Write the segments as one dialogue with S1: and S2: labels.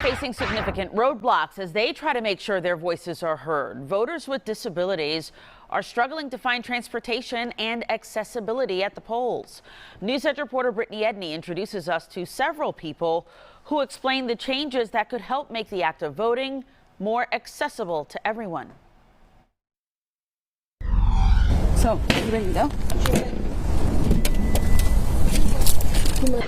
S1: Facing significant roadblocks as they try to make sure their voices are heard. Voters with disabilities are struggling to find transportation and accessibility at the polls. News Edge reporter Brittany Edney introduces us to several people who explain the changes that could help make the act of voting more accessible to everyone.
S2: So, you ready to go?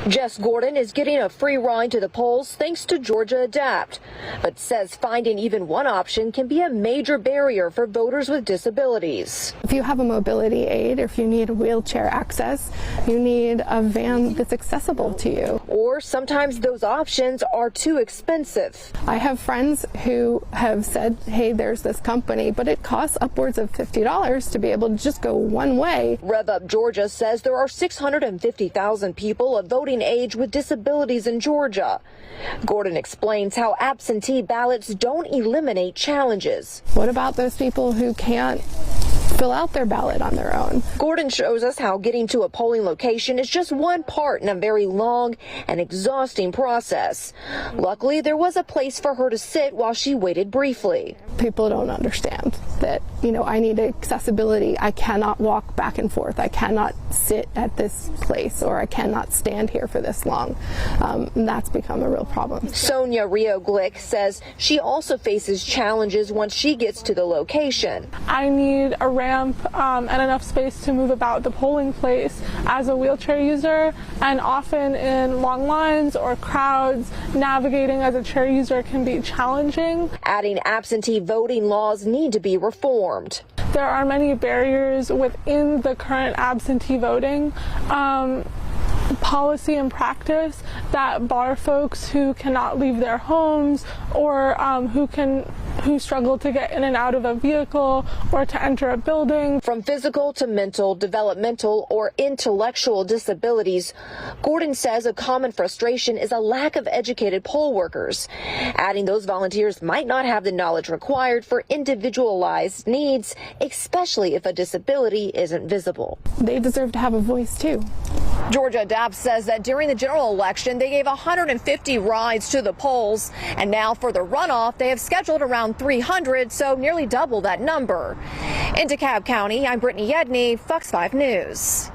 S3: Jes Gordon is getting a free ride to the polls thanks to Georgia Adapt, but says finding even one option can be a major barrier for voters with disabilities.
S4: If you have a mobility aid, or if you need wheelchair access, you need a van that's accessible to you.
S3: Or sometimes those options are too expensive.
S4: I have friends who have said, hey, there's this company, but it costs upwards of $50 to be able to just go one way.
S3: Rev Up Georgia says there are 650,000 people of voting age with disabilities in Georgia. Gordon explains how absentee ballots don't eliminate challenges.
S4: What about those people who can't fill out their ballot on their own?
S3: Gordon shows us how getting to a polling location is just one part in a very long and exhausting process. Luckily, there was a place for her to sit while she waited briefly.
S4: People don't understand that, I need accessibility. I cannot walk back and forth. I cannot sit at this place, or I cannot stand here for this long. And that's become a real problem.
S3: Sonia Rio Glick says she also faces challenges once she gets to the location.
S5: I need a ramp and enough space to move about the polling place as a wheelchair user, and often in long lines or crowds, navigating as a chair user can be challenging.
S3: Adding absentee voting laws need to be reformed.
S5: There are many barriers within the current absentee voting policy and practice that bar folks who cannot leave their homes, or who struggle to get in and out of a vehicle or to enter a building.
S3: From physical to mental, developmental, or intellectual disabilities, Gordon says a common frustration is a lack of educated poll workers. Adding those volunteers might not have the knowledge required for individualized needs, especially if a disability isn't visible.
S4: They deserve to have a voice too.
S3: Georgia Adapt says that during the general election, they gave 150 rides to the polls, and now for the runoff, they have scheduled around 300, so nearly double that number. In DeKalb County, I'm Brittany Edney, Fox 5 News.